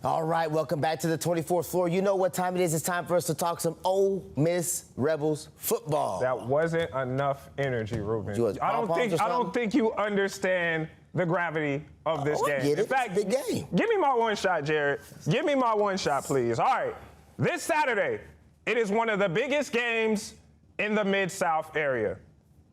All right, welcome back to the 24th floor. You know what time it is. It's time for us to talk some Ole Miss Rebels football. That wasn't enough energy, Ruben. I don't think you understand the gravity of this game. In fact, it's a big game. Give me my one shot, Jared. Give me my one shot, please. All right, this Saturday, it is one of the biggest games in the Mid-South area.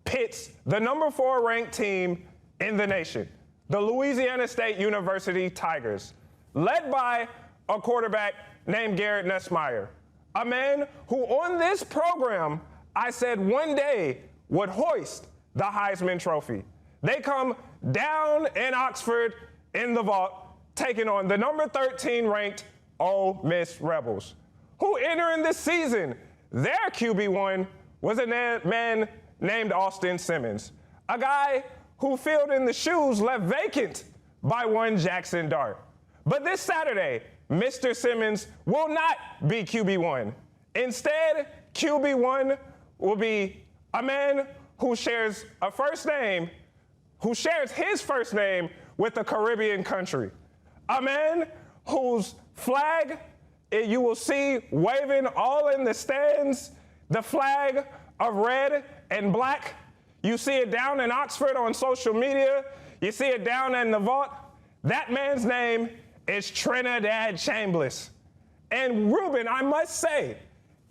Pits the number 4 ranked team in the nation, the Louisiana State University Tigers, led by a quarterback named Garrett Nussmeier, a man who on this program I said one day would hoist the Heisman Trophy. They come down in Oxford in the vault, taking on the number 13 ranked Ole Miss Rebels, who entering this season, their QB1 was a man named Austin Simmons, a guy who filled in the shoes left vacant by one Jackson Dart. But this Saturday, Mr. Simmons will not be QB1. Instead, QB1 will be a man who shares his first name with a Caribbean country. A man whose flag you will see waving all in the stands, the flag of red and black. You see it down in Oxford on social media. You see it down in the vault. That man's name is Trinidad Chambliss. And Ruben, I must say,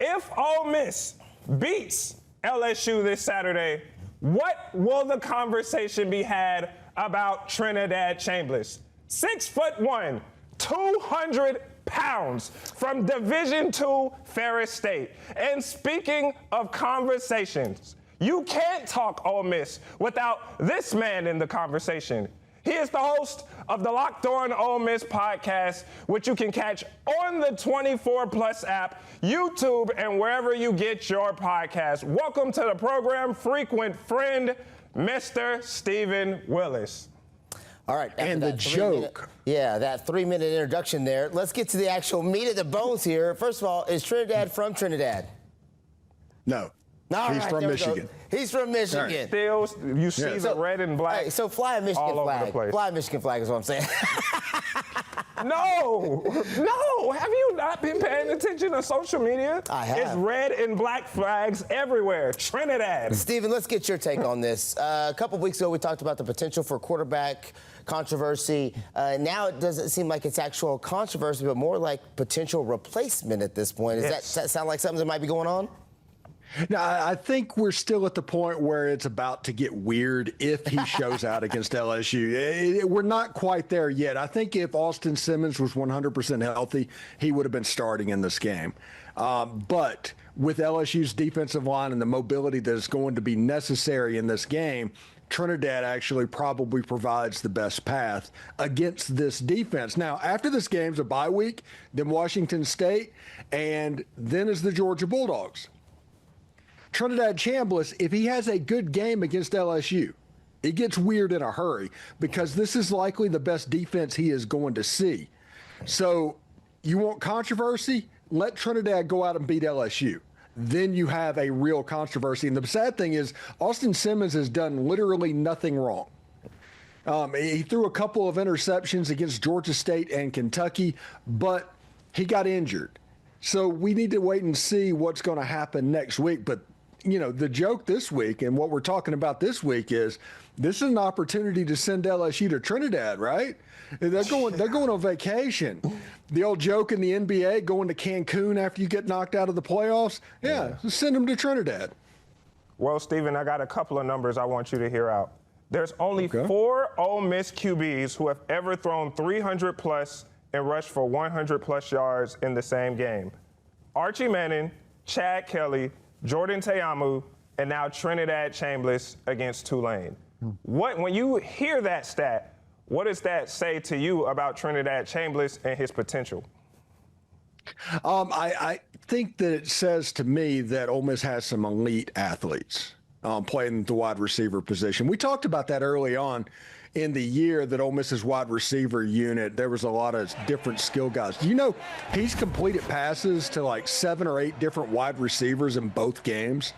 if Ole Miss beats LSU this Saturday, what will the conversation be had about Trinidad Chambliss? 6'1", 200 pounds from Division II Ferris State. And speaking of conversations, you can't talk Ole Miss without this man in the conversation. He is the host of the Locked On Ole Miss podcast, which you can catch on the 24 Plus app, YouTube, and wherever you get your podcast. Welcome to the program, frequent friend, Mr. Stephen Willis. All right. And the joke. That 3-minute introduction there. Let's get to the actual meat of the bones here. First of all, is Trinidad from Trinidad? No. He's from Michigan. He's from Michigan. Right. Still, you see the red and black. Hey, so fly a Michigan flag. Fly a Michigan flag is what I'm saying. No. Have you not been paying attention to social media? I have. It's red and black flags everywhere. Trinidad. Stephen, let's get your take on this. A couple of weeks ago, we talked about the potential for quarterback controversy. Now it doesn't seem like it's actual controversy, but more like potential replacement at this point. Does that sound like something that might be going on? No, I think we're still at the point where it's about to get weird if he shows out against LSU. We're not quite there yet. I think if Austin Simmons was 100% healthy, he would have been starting in this game. But with LSU's defensive line and the mobility that is going to be necessary in this game, Trinidad actually probably provides the best path against this defense. Now, after this game's a bye week, then Washington State, and then is the Georgia Bulldogs. Trinidad Chambliss, if he has a good game against LSU, it gets weird in a hurry because this is likely the best defense he is going to see. So you want controversy? Let Trinidad go out and beat LSU. Then you have a real controversy. And the sad thing is Austin Simmons has done literally nothing wrong. He threw a couple of interceptions against Georgia State and Kentucky, but he got injured. So we need to wait and see what's going to happen next week. But you know, the joke this week and what we're talking about this week is this is an opportunity to send LSU to Trinidad, right? They're going on vacation. The old joke in the NBA, going to Cancun after you get knocked out of the playoffs. Yeah. Send them to Trinidad. Well, Stephen, I got a couple of numbers I want you to hear out. There's only 4 Ole Miss QBs who have ever thrown 300 plus and rushed for 100 plus yards in the same game. Archie Manning, Chad Kelly, Jordan Teamu, and now Trinidad Chambliss against Tulane. When you hear that stat, what does that say to you about Trinidad Chambliss and his potential? I think that it says to me that Ole Miss has some elite athletes playing the wide receiver position. We talked about that early on in the year that Ole Miss's wide receiver unit, there was a lot of different skill guys. You know, he's completed passes to like 7 or 8 different wide receivers in both games.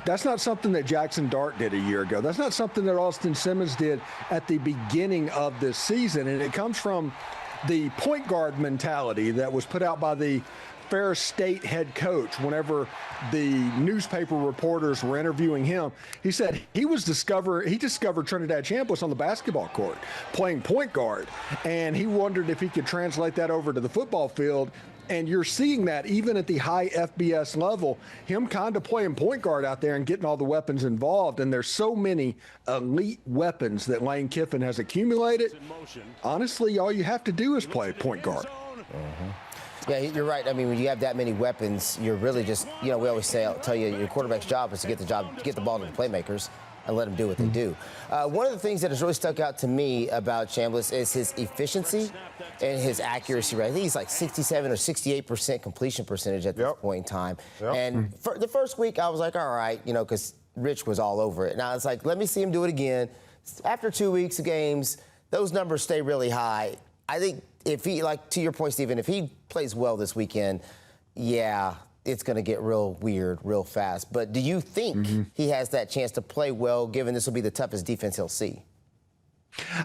That's not something that Jackson Dart did a year ago. That's not something that Austin Simmons did at the beginning of this season. And it comes from the point guard mentality that was put out by the Ferris State head coach whenever the newspaper reporters were interviewing him. He said he discovered Trinidad Chambliss on the basketball court playing point guard, and he wondered if he could translate that over to the football field. And you're seeing that even at the high FBS level, him kind of playing point guard out there and getting all the weapons involved. And there's so many elite weapons that Lane Kiffin has accumulated. Honestly, all you have to do is play point guard. Yeah, you're right. I mean, when you have that many weapons, you're really just, we always tell you your quarterback's job is to get the ball to the playmakers and let them do what they do. One of the things that has really stuck out to me about Chambliss is his efficiency and his accuracy rate. I think he's like 67 or 68% completion percentage at this point in time. And for the first week, I was like, all right, because Rich was all over it. Now it's like, let me see him do it again. After 2 weeks of games, those numbers stay really high. I think if he, like to your point, Stephen, if he plays well this weekend, it's going to get real weird real fast. But do you think he has that chance to play well, given this will be the toughest defense he'll see?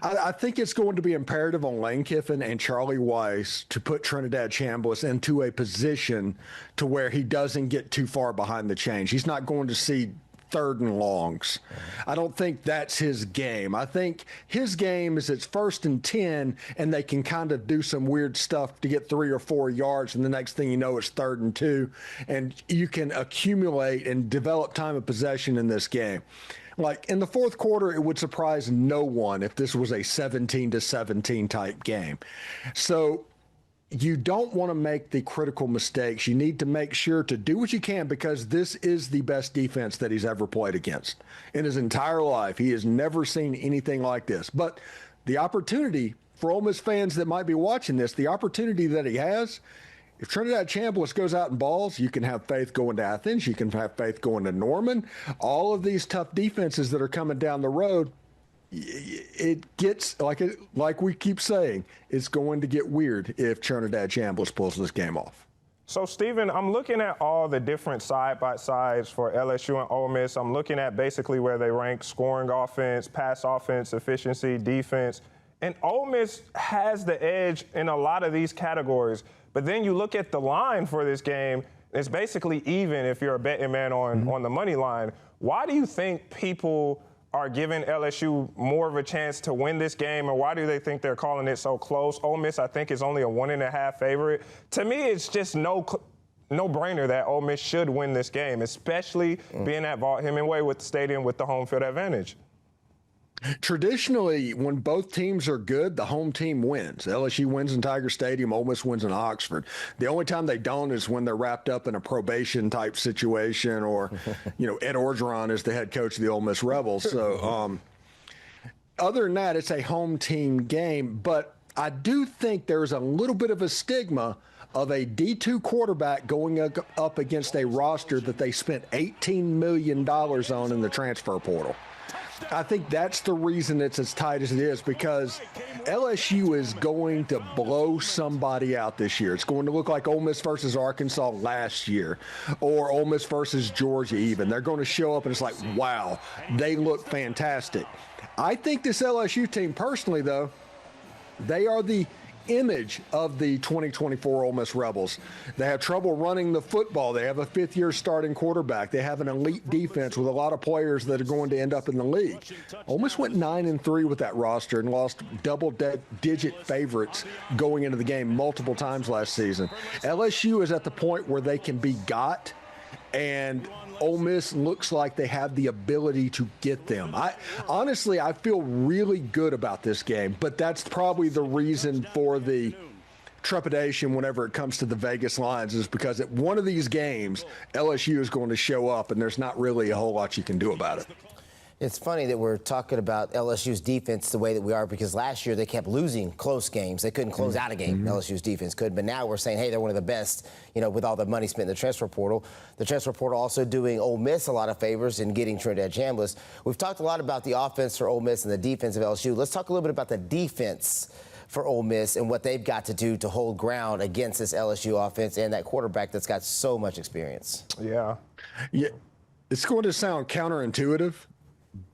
I think it's going to be imperative on Lane Kiffin and Charlie Weiss to put Trinidad Chambliss into a position to where he doesn't get too far behind the chains. He's not going to see third and longs. I don't think that's his game. I think his game is it's 1st and 10, and they can kind of do some weird stuff to get 3 or 4 yards, and the next thing you know, it's 3rd and 2, and you can accumulate and develop time of possession in this game. Like in the fourth quarter, it would surprise no one if this was a 17-17 type game. So you don't want to make the critical mistakes. You need to make sure to do what you can, because this is the best defense that he's ever played against in his entire life. He has never seen anything like this. But the opportunity for Ole Miss fans that might be watching this, the opportunity that he has, if Trinidad Chambliss goes out and balls, you can have faith going to Athens. You can have faith going to Norman. All of these tough defenses that are coming down the road, it gets, like we keep saying, it's going to get weird if Trinidad Chambliss pulls this game off. So, Stephen, I'm looking at all the different side-by-sides for LSU and Ole Miss. I'm looking at basically where they rank scoring offense, pass offense, efficiency, defense. And Ole Miss has the edge in a lot of these categories. But then you look at the line for this game, it's basically even if you're a betting man on the money line. Why do you think people are giving LSU more of a chance to win this game, and why do they think they're calling it so close? Ole Miss, I think, is only a 1.5 favorite. To me, it's just no-brainer that Ole Miss should win this game, especially being at Vaught Hemingway with the stadium with the home field advantage. Traditionally, when both teams are good, the home team wins. LSU wins in Tiger Stadium, Ole Miss wins in Oxford. The only time they don't is when they're wrapped up in a probation type situation, or, Ed Orgeron is the head coach of the Ole Miss Rebels. So, other than that, it's a home team game. But I do think there's a little bit of a stigma of a D2 quarterback going up against a roster that they spent $18 million on in the transfer portal. I think that's the reason it's as tight as it is, because LSU is going to blow somebody out this year. It's going to look like Ole Miss versus Arkansas last year, or Ole Miss versus Georgia even. They're going to show up and it's like, wow, they look fantastic. I think this LSU team, personally, though, they are the image of the 2024 Ole Miss Rebels. They have trouble running the football. They have a fifth-year starting quarterback. They have an elite defense with a lot of players that are going to end up in the league. Ole Miss went 9-3 with that roster and lost double-digit favorites going into the game multiple times last season. LSU is at the point where they can be got, and Ole Miss looks like they have the ability to get them. Honestly, I feel really good about this game, but that's probably the reason for the trepidation whenever it comes to the Vegas lines, is because at one of these games, LSU is going to show up, and there's not really a whole lot you can do about it. It's funny that we're talking about LSU's defense the way that we are, because last year they kept losing close games. They couldn't close out a game. LSU's defense could. But now we're saying, hey, they're one of the best, with all the money spent in the transfer portal. The transfer portal also doing Ole Miss a lot of favors in getting Trinidad Chambliss. We've talked a lot about the offense for Ole Miss and the defense of LSU. Let's talk a little bit about the defense for Ole Miss and what they've got to do to hold ground against this LSU offense and that quarterback that's got so much experience. Yeah, it's going to sound counterintuitive,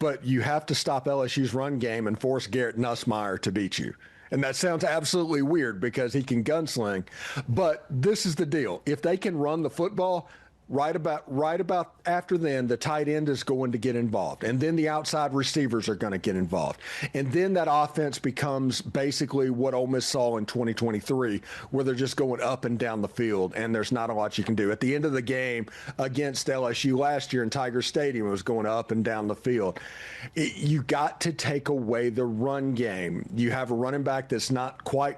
but you have to stop LSU's run game and force Garrett Nussmeier to beat you. And that sounds absolutely weird because he can gunsling. But this is the deal. If they can run the football, right about after then, the tight end is going to get involved. And then the outside receivers are going to get involved. And then that offense becomes basically what Ole Miss saw in 2023, where they're just going up and down the field, and there's not a lot you can do. At the end of the game against LSU last year in Tiger Stadium, it was going up and down the field. You got to take away the run game. You have a running back that's not quite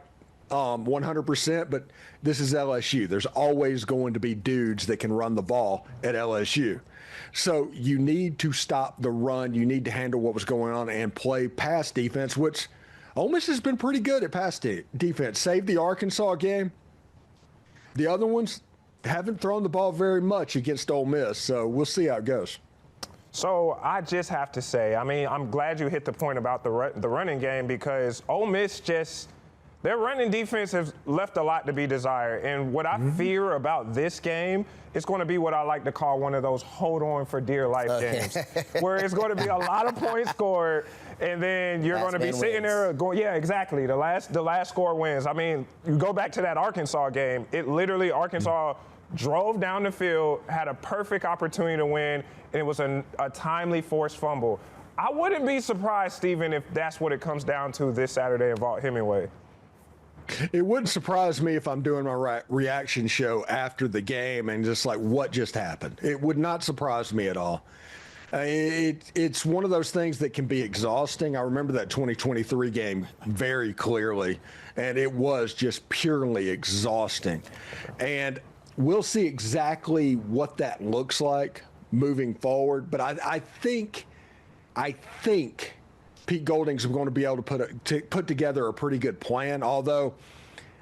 100%, but this is LSU. There's always going to be dudes that can run the ball at LSU. So you need to stop the run. You need to handle what was going on and play pass defense, which Ole Miss has been pretty good at pass defense. Save the Arkansas game. The other ones haven't thrown the ball very much against Ole Miss, so we'll see how it goes. So I just have to say, I mean, I'm glad you hit the point about the running game, because Ole Miss their running defense has left a lot to be desired. And what I fear about this game is going to be what I like to call one of those hold on for dear life games, where it's going to be a lot of points scored, and then you're going to be sitting there going, yeah, exactly. The last score wins. I mean, you go back to that Arkansas game. It literally, Arkansas drove down the field, had a perfect opportunity to win, and it was a timely forced fumble. I wouldn't be surprised, Stephen, if that's what it comes down to this Saturday in Vaught-Hemingway. It wouldn't surprise me if I'm doing my reaction show after the game and just like, what just happened? It would not surprise me at all. It's one of those things that can be exhausting. I remember that 2023 game very clearly, and it was just purely exhausting. And we'll see exactly what that looks like moving forward. But I think Pete Golding's going to be able to put together a pretty good plan, although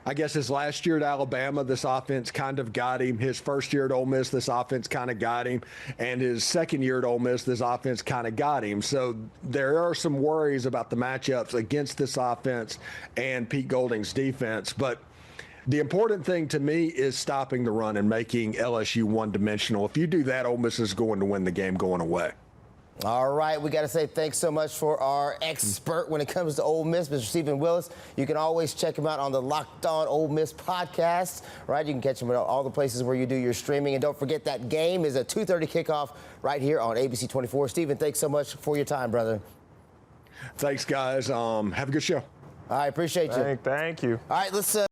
I guess his last year at Alabama, this offense kind of got him. His first year at Ole Miss, this offense kind of got him. And his second year at Ole Miss, this offense kind of got him. So there are some worries about the matchups against this offense and Pete Golding's defense. But the important thing to me is stopping the run and making LSU one-dimensional. If you do that, Ole Miss is going to win the game going away. All right, we got to say thanks so much for our expert when it comes to Ole Miss, Mr. Stephen Willis. You can always check him out on the Locked On Ole Miss podcast, right? You can catch him at all the places where you do your streaming. And don't forget, that game is a 2:30 kickoff right here on ABC 24. Stephen, thanks so much for your time, brother. Thanks, guys. Have a good show. All right, appreciate you. Thank you. All right, let's